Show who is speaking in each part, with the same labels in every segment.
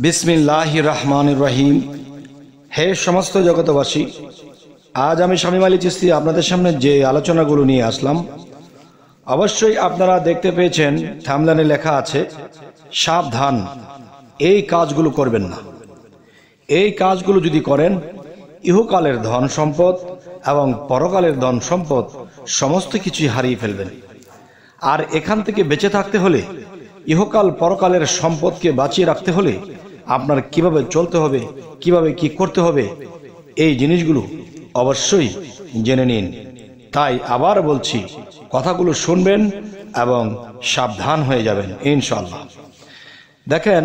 Speaker 1: বিসমিল্লাহির রহমানির রহিম। হে সমস্ত জগতবাসী, আজ আমি শামীম আলী চিশতি আপনাদের সামনে যে আলোচনাগুলো নিয়ে আসলাম, অবশ্যই আপনারা দেখতে পেয়েছেন থামলানে লেখা আছে সাবধান, এই কাজগুলো করবেন না। এই কাজগুলো যদি করেন ইহকালের ধন সম্পদ এবং পরকালের ধন সম্পদ সমস্ত কিছুই হারিয়ে ফেলবেন। আর এখান থেকে বেঁচে থাকতে হলে, ইহকাল পরকালের সম্পদকে বাঁচিয়ে রাখতে হলে আপনার কিভাবে চলতে হবে, কিভাবে কি করতে হবে, এই জিনিসগুলো অবশ্যই জেনে নিন। তাই আবার বলছি, কথাগুলো শুনবেন এবং সাবধান হয়ে যাবেন ইনশাআল্লাহ। দেখেন,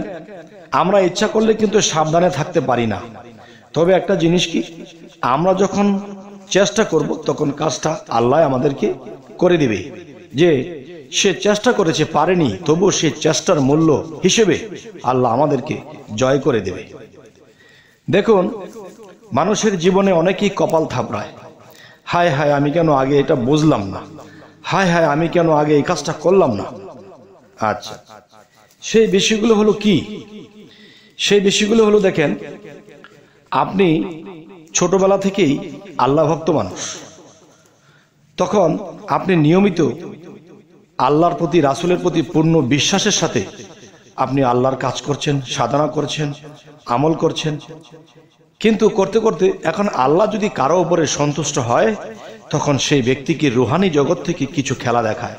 Speaker 1: আমরা ইচ্ছা করলে কিন্তু সাবধানে থাকতে পারি না। তবে একটা জিনিস কি, আমরা যখন চেষ্টা করব তখন কাজটা আল্লাহ আমাদেরকে করে দিবে। যে সে চেষ্টা করেছে, পারেনি, তবু সে চেষ্টার মূল্য হিসেবে আল্লাহ আমাদেরকে জয় করে দেবে। দেখুন, মানুষের জীবনে অনেকেই কপাল থাপড়ায়, হায় হায় আমি কেন আগে এটা বুঝলাম না, হায় হায় আমি কেন আগে এই কাজটা করলাম না। আচ্ছা, সেই বিষয়গুলো হলো কি? সেই বিষয়গুলো হলো, দেখেন, আপনি ছোটবেলা থেকেই আল্লাহ ভক্ত মানুষ, তখন আপনি নিয়মিত আল্লাহর প্রতি, রাসূলের প্রতি পূর্ণ বিশ্বাসের সাথে আপনি আল্লাহর কাজ করছেন, সাধনা করছেন, আমল করছেন। কিন্তু করতে করতে এখন আল্লাহ যদি কারো উপরে সন্তুষ্ট হয়, তখন সেই ব্যক্তিকে রুহানি জগৎ থেকে কিছু খেলা দেখায়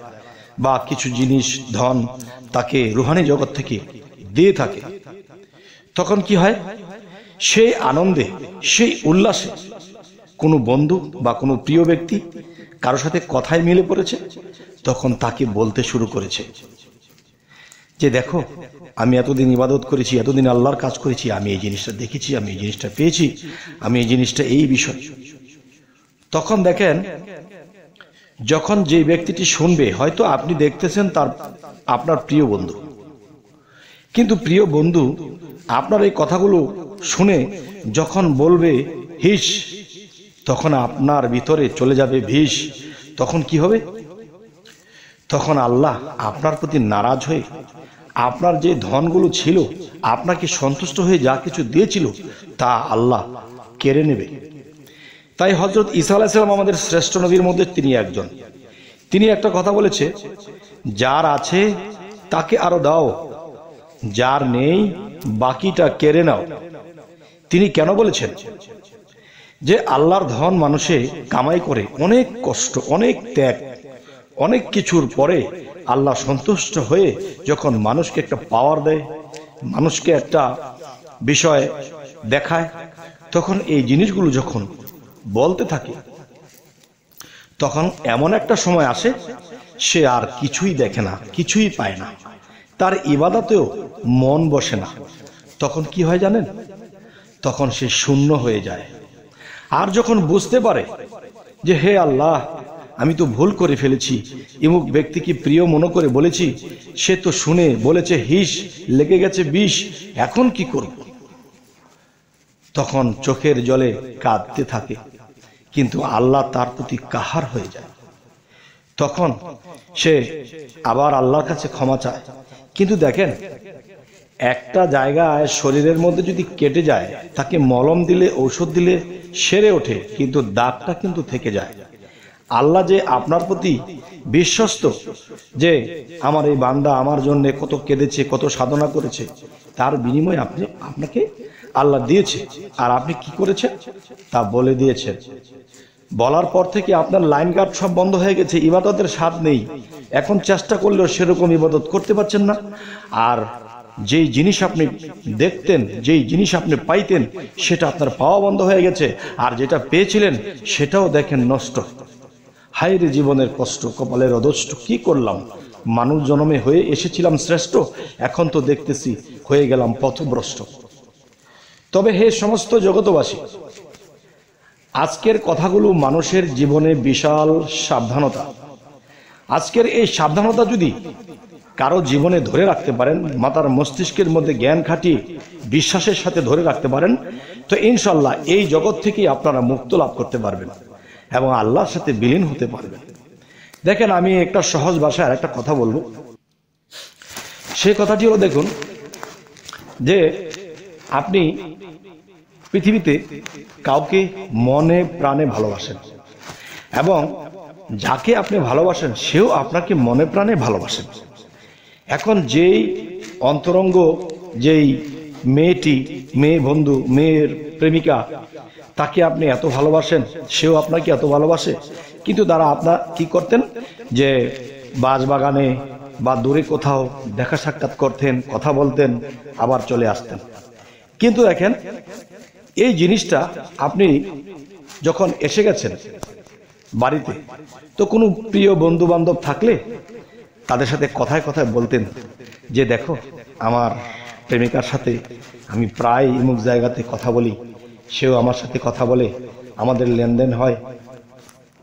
Speaker 1: বা কিছু জিনিস, ধন তাকে রুহানি জগৎ থেকে দিয়ে থাকে। তখন কি হয়? সেই আনন্দে, সেই উল্লাসে কোনো বন্ধু বা কোনো প্রিয় ব্যক্তি কারোর সাথে কথায় মিলে পড়েছে, তখন তাকে বলতে শুরু করেছে যে দেখো, আমি এতদিন ইবাদত করেছি, এতদিন আল্লাহর কাজ করেছি, আমি এই জিনিসটা দেখেছি, আমি এই জিনিসটা পেয়েছি, আমি এই জিনিসটা, এই বিষয়। তখন দেখেন, যখন যে ব্যক্তিটি শুনবে, হয়তো আপনি দেখতেছেন তার, আপনার প্রিয় বন্ধু, কিন্তু প্রিয় বন্ধু আপনার এই কথাগুলো শুনে যখন বলবে হিস, তখন আপনার ভিতরে চলে যাবে ভিস। তখন কি হবে? তখন আল্লাহ আপনার প্রতি নারাজ হয়ে আপনার যে ধনগুলো ছিল, আপনাকে সন্তুষ্ট হয়ে যা কিছু দিয়েছিল, তা আল্লাহ কেড়ে নেবে। তাই হযরত ঈসা আলাইহিস সালাম আমাদের শ্রেষ্ঠ নবীর মধ্যে তিনি একজন। তিনি একটা কথা বলেছে, যার আছে তাকে আরো দাও, যার নেই বাকিটা কেড়ে নাও। তিনি কেন বলেছেন? যে আল্লাহর ধন মানুষে কামাই করে অনেক কষ্ট, অনেক ত্যাগ, অনেক কিছুর পরে আল্লাহ সন্তুষ্ট হয়ে যখন মানুষকে একটা পাওয়ার দেয়, মানুষকে একটা বিষয় দেখায়, তখন এই জিনিসগুলো যখন বলতে থাকে, তখন এমন একটা সময় আসে সে আর কিছুই দেখে না, কিছুই পায় না, তার ইবাদতেও মন বসে না। তখন কি হয় জানেন? তখন সে শূন্য হয়ে যায়। আর যখন বুঝতে পারে যে হে আল্লাহ, আমি তো ভুল করে ফেলেছি, ইমুক ব্যক্তিকে প্রিয় মনে করে বলেছি, সে তো শুনে বলেছে হিস, লেগে গেছে বিষ, এখন কি করব? তখন চোখের জলে কাঁদতে থাকে, কিন্তু আল্লাহ তার প্রতি কাহার হয়ে যায়। তখন সে আবার আল্লাহর কাছে ক্ষমা চায়। কিন্তু দেখেন, একটা জায়গায় শরীরের মধ্যে যদি কেটে যায়, তাকে মলম দিলে, ঔষধ দিলে সেরে ওঠে, কিন্তু দাগটা কিন্তু থেকে যায়। আল্লাহ যে আপনার প্রতি বিশ্বস্ত, যে আমার এই বান্দা আমার জন্য কত কেঁদেছে, কত সাধনা করেছে, তার বিনিময়ে আপনাকে আল্লাহ দিয়েছে। আর আপনি কি করেছেন তা বলে দিয়েছেন। বলার পর থেকে আপনার লাইন গার্ড সব বন্ধ হয়ে গেছে, ইবাদতের স্বাদ নেই, এখন চেষ্টা করলেও সেরকম ইবাদত করতে পারছেন না। আর যেই জিনিস আপনি দেখতেন, যেই জিনিস আপনি পাইতেন, সেটা আপনার পাওয়া বন্ধ হয়ে গেছে। আর যেটা পেয়েছিলেন সেটাও দেখেন নষ্ট। হায় রে জীবনের কষ্ট, কপালের অদষ্ট, কি করলাম? মানুষ জন্মে হয়ে এসেছিলাম শ্রেষ্ঠ, এখন তো দেখতেছি হয়ে গেলাম পথভ্রষ্ট। তবে হে সমস্ত জগতবাসী, আজকের কথাগুলো মানুষের জীবনে বিশাল সাবধানতা। আজকের এই সাবধানতা যদি কারো জীবনে ধরে রাখতে পারেন, মাথার মস্তিষ্কের মধ্যে জ্ঞান খাটিয়ে বিশ্বাসের সাথে ধরে রাখতে পারেন, তো ইনশাল্লাহ এই জগৎ থেকেই আপনারা মুক্ত লাভ করতে পারবেন এবং আল্লাহর সাথে বিলীন হতে পারবেন। দেখেন, আমি একটা সহজ ভাষায় একটা কথা বলবো। সেই কথাটি হলো, দেখুন, যে আপনি পৃথিবীতে কাউকে মনে প্রাণে ভালোবাসেন এবং যাকে আপনি ভালোবাসেন সেও আপনাকে মনে প্রাণে ভালোবাসেন। এখন যেই অন্তরঙ্গ, যেই মেয়েটি, মেয়ে বন্ধু, মেয়ের প্রেমিকা, তাকে আপনি এত ভালোবাসেন, সেও আপনাকে এত ভালোবাসে, কিন্তু তারা আপনার কি করতেন যে বাগানে বা দূরে কোথাও দেখা সাক্ষাৎ করতেন, কথা বলতেন, আবার চলে আসতেন। কিন্তু দেখেন এই জিনিসটা আপনি যখন এসে গেছেন বাড়িতে, তো কোনো প্রিয় বন্ধু বান্ধব থাকলে তাদের সাথে কথায় কথায় বলতেন যে দেখো আমার প্রেমিকার সাথে আমি প্রায় অমুক জায়গাতে কথা বলি, সেও আমার সাথে কথা বলে, আমাদের লেনদেন হয়।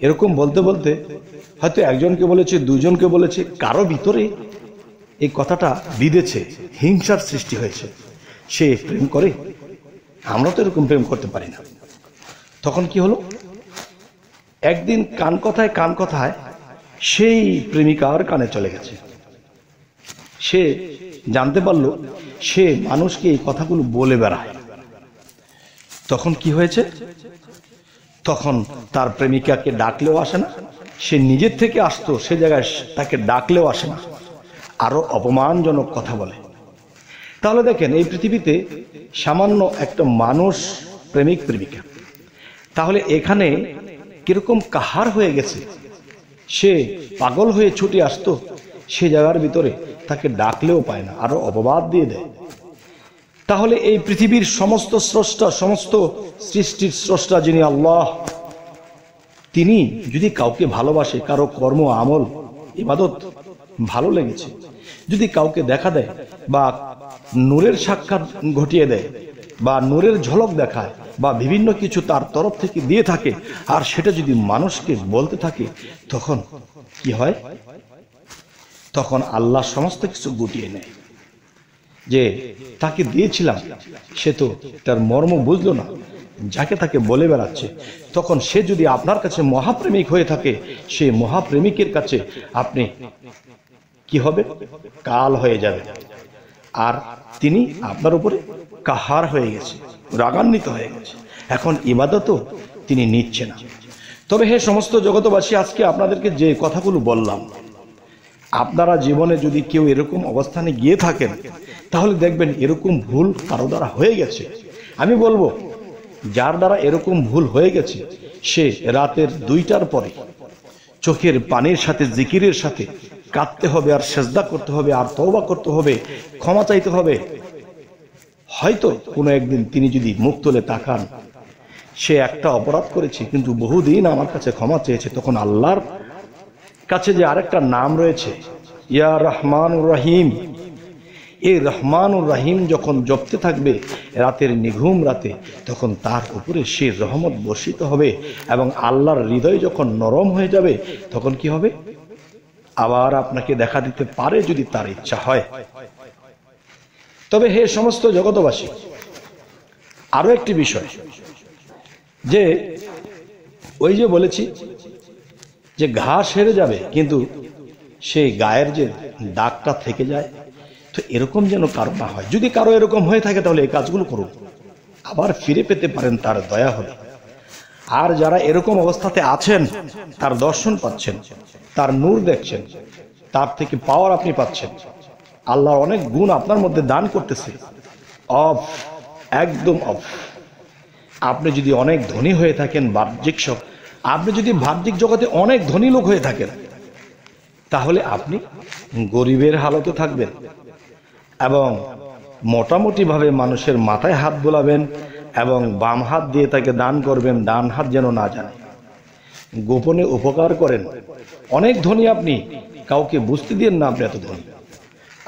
Speaker 1: এরকম বলতে বলতে হয়তো একজনকে বলেছে, দুজনকে বলেছে, কারো ভিতরে এই কথাটা বিঁধেছে, হিংসার সৃষ্টি হয়েছে, সে প্রেম করে। আমরা তো এরকম প্রেম করতে পারি না। তখন কি হলো, একদিন কান কথায় সেই প্রেমিকার কানে চলে গেছে। সে জানতে পারল সে মানুষকে এই কথাগুলো বলে বেড়ায়। তখন কি হয়েছে, তখন তার প্রেমিকাকে ডাকলেও আসে না, সে নিজের থেকে আসতো সে জায়গায় তাকে ডাকলেও আসে না, আরো অপমানজনক কথা বলে। তাহলে দেখেন এই পৃথিবীতে সামান্য একটা মানুষ প্রেমিক প্রেমিকা, তাহলে এখানে কিরকম কাহার হয়ে গেছে, সে পাগল হয়ে ছুটে আসতো, সে জায়গার ভিতরে তাকে ডাকলেও পায় না, আরো অপবাদ দিয়ে দেয়। তাহলে এই পৃথিবীর সমস্ত স্রষ্টা, সমস্ত সৃষ্টির স্রষ্টা যিনি আল্লাহ, তিনি যদি কাউকে ভালোবাসে, কারো কর্ম আমল ইবাদত ভালো লেগেছে, যদি কাউকে দেখা দেয় বা নূরের সাক্ষাৎ ঘটিয়ে দেয় বা নূরের ঝলক দেখায় বা বিভিন্ন কিছু তার তরফ থেকে দিয়ে থাকে, আর সেটা যদি মানুষকে বলতে থাকে, তখন কি হয়, তখন আল্লাহ সমস্ত কিছু গুটিয়ে নেয়। যে তাকে দিয়েছিলাম সে তো তার মর্ম বুঝলো না, যাকে তাকে বলে বেড়াচ্ছে। তখন সে যদি আপনার কাছে মহাপ্রেমিক হয়ে থাকে, সে মহাপ্রেমিকের কাছে আপনি কি হবে, কাল হয়ে যাবে, আর তিনি আপনার উপরে কাহার হয়ে গেছে, রাগান্বিত হয়ে গেছে। এখন ইবাদতও তিনি নিচ্ছে না। তবে হে সমস্ত জগতবাসী, আজকে আপনাদেরকে যে কথাগুলো বললাম, আপনারা জীবনে যদি কেউ এরকম অবস্থানে গিয়ে থাকেন, তাহলে দেখবেন এরকম ভুল কারো দ্বারা হয়ে গেছে। আমি বলবো যার দ্বারা এরকম ভুল হয়ে গেছে, সে রাতের 2টার পরে চোখের পানির সাথে, জিকিরের সাথে কাঁদতে হবে, আর সেজদা করতে হবে, আর তওবা করতে হবে, ক্ষমা চাইতে হবে। হয়তো কোনো একদিন তিনি যদি মুখ তুলে তাকান, সে একটা অপরাধ করেছে কিন্তু বহুদিন আমার কাছে ক্ষমা চেয়েছে, তখন আল্লাহর কাছে যে আরেকটা নাম রয়েছে, ইয়া রহমানুর রহিম, এই রহমানুর রহিম যখন জপতে থাকবে রাতের নিঘুম রাতে, তখন তার উপরে সে রহমত বর্ষিত হবে, এবং আল্লাহর হৃদয় যখন নরম হয়ে যাবে, তখন কি হবে, আবার আপনাকে দেখা দিতে পারে যদি তার ইচ্ছা হয়। তবে হে সমস্ত জগতবাসী, আরো একটি বিষয়, যে ওই যে বলেছি যে ঘা সেরে যাবে কিন্তু সেই গায়ের যে দাগটা থেকে যায়, তো এরকম যেন কারো না হয়। যদি কারো এরকম হয়ে থাকে, তাহলে এই কাজগুলো করুন, আবার ফিরে পেতে পারেন তার দয়া হলে। আর যারা এরকম অবস্থাতে আছেন, তার দর্শন পাচ্ছেন, তার নূর দেখছেন, তার থেকে পাওয়ার আপনি পাচ্ছেন, আল্লাহর অনেক গুণ আপনার মধ্যে দান করতেছে, অফ, একদম অফ। আপনি যদি অনেক ধনী হয়ে থাকেন, আপনি যদি বাহ্যিক জগতে অনেক ধনী লোক হয়ে থাকেন, তাহলে আপনি গরিবের হালতে থাকবেন এবং মোটামুটি ভাবে মানুষের মাথায় হাত বোলাবেন এবং বাম হাত দিয়ে তাকে দান করবেন, ডান হাত যেন না জানে। গোপনে উপকার করেন। অনেক ধনী আপনি, কাউকে বুঝতে দিন না আপনি এত ধনী।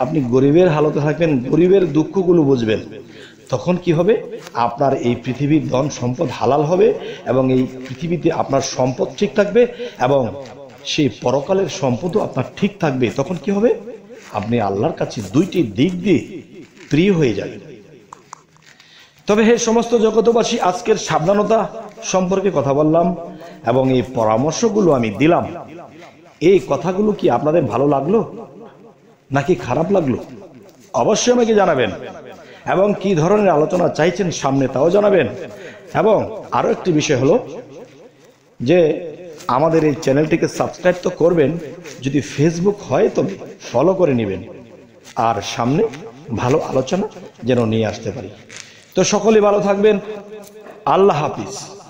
Speaker 1: আপনি গরিবের হালতে থাকবেন, গরিবের দুঃখগুলো বুঝবেন, তখন কি হবে, আপনার এই পৃথিবীর ধন সম্পদ হালাল হবে এবং এই পৃথিবীতে আপনার সম্পদ ঠিক থাকবে এবং সেই পরকালের সম্পদও আপনার ঠিক থাকবে। তখন কি হবে, আপনি আল্লাহর কাছে দুইটি দিক দিয়ে প্রিয় হয়ে যাবেন। তবে হে সমস্ত জগতবাসী, আজকের সাবধানতা সম্পর্কে কথা বললাম এবং এই পরামর্শগুলো আমি দিলাম। এই কথাগুলো কি আপনাদের ভালো লাগলো নাকি খারাপ লাগলো? অবশ্যই আমাকে জানাবেন। এবং কি ধরনের আলোচনা চাইছেন সামনে তাও জানাবেন। এবং আরও একটি বিষয় হলো যে আমাদের এই চ্যানেলটিকে সাবস্ক্রাইব তো করবেন, যদি ফেসবুক হয় তবে ফলো করে নেবেন, আর সামনে ভালো আলোচনা যেন নিয়ে আসতে পারি। তো সকলেই ভালো থাকবেন। আল্লাহ হাফিজ।